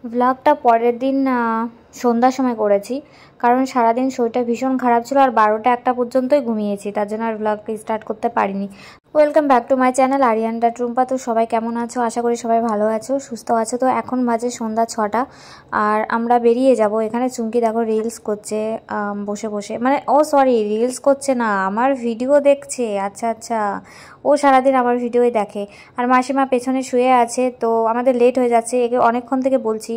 ব্লগটা পরের দিন সন্ধ্যার সময় করেছি, কারণ সারাদিন শরীরটা ভীষণ খারাপ ছিল আর 12টা 1টা পর্যন্তই ঘুমিয়েছি, তার জন্য আর ব্লগটা স্টার্ট করতে পারিনি। Welcome back to my channel Ariyan dot Rumpa. তো সবাই কেমন আছো? আশা করি সবাই ভালো আছো, সুস্থ আছো। তো এখন বাজে সন্ধ্যা 6টা আর আমরা বেরিয়ে যাব। এখানে চুমকি দেখো রিলস করছে বসে বসে, মানে ও সরি রিলস করছে না, আমার ভিডিও দেখছে। আচ্ছা আচ্ছা, ও সারাদিন আমার ভিডিওই দেখে। আর মাসিমা পেছনে শুয়ে আছে। তো আমাদের লেট হয়ে যাচ্ছে, একে অনেকক্ষণ থেকে বলছি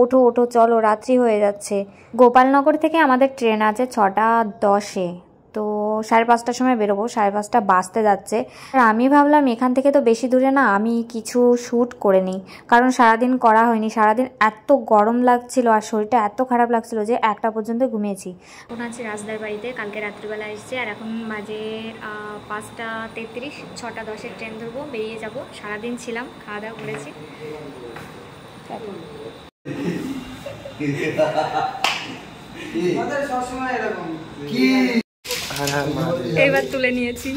ওঠো ওঠো চলো, রাত্রি হয়ে যাচ্ছে। গোপালনগর থেকে আমাদের ট্রেন আছে 6টা 10-এ। তো 5:30টার সময় বেরোবো, 5:30 বাজতে যাচ্ছে। আর আমি ভাবলাম এখান থেকে তো বেশি দূরে না, আমি কিছু শ্যুট করে নিই, কারণ সারাদিন করা হয়নি। সারাদিন এত গরম লাগছিল আর শরীরটা এত খারাপ লাগছিল যে 1টা পর্যন্ত ঘুমিয়েছি। এখন আছি রাজদার বাড়িতে, কালকে রাত্রিবেলা এসেছি। আর এখন বাজে 5:33, 6:10-এর ট্রেন ধরবো, বেরিয়ে যাব। সারাদিন ছিলাম, খাওয়া দাওয়া করেছি। এইবার তুলে নিয়েছি।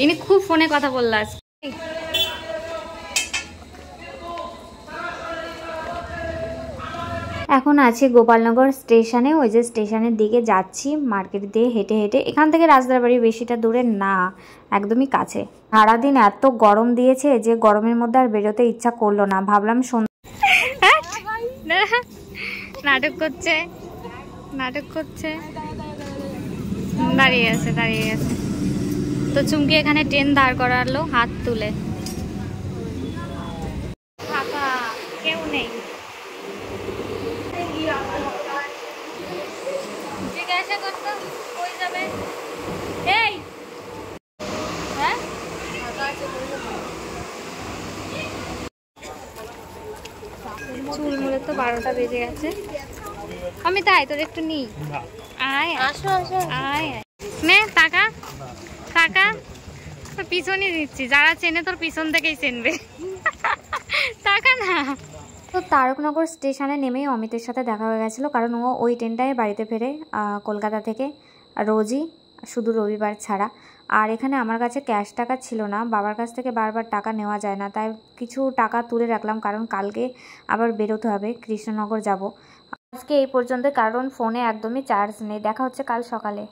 ইনি খুব ফোনে কথা বললা। এখন আছি গোপালনগর স্টেশনে, ওই যে স্টেশনের দিকে যাচ্ছি মার্কেট দিয়ে হেঁটে হেঁটে। এখান থেকে রাজদার বাড়ি বেশিটা দূরে না, একদমই কাছে। সারাদিন এত গরম দিয়েছে যে গরমের মধ্যে আর বেরোতে ইচ্ছা করলো না। ভাবলাম নাটক করছে, নাটক করছে, দাঁড়িয়ে আছে দাঁড়িয়ে আছে। তো চুমকি এখানে ট্রেন দাঁড় করালো হাত তুলে। ফাঁকা, কেউ নেই। জিজ্ঞাসা করতো কই যাবে, এই হ্যাঁ চুলমুলে তো 12টা বেজে গেছে। আমি তাই তোর একটু নিই, আয় আসো আসো আয় নে। টাকা টাকা তোর পিছনই দিচ্ছি, যারা চেনে তোর পিছন থেকেই চেনবে। টাকা না। তো তারকনগর স্টেশনে নেমেই অমিতের সাথে দেখা হয়ে গেছিলো, কারণ ও ওই ট্রেনটায় বাড়িতে ফেরে কলকাতা থেকে রোজই, শুধু রবিবার ছাড়া। আর এখানে আমার কাছে ক্যাশ টাকা ছিল না, বাবার কাছ থেকে বারবার টাকা নেওয়া যায় না, তাই কিছু টাকা তুলে রাখলাম, কারণ কালকে আবার বেরোতে হবে, কৃষ্ণনগর যাব। আজকে এই পর্যন্ত, কারণ ফোনে একদমই চার্জ নেই। দেখা হচ্ছে কাল সকালে।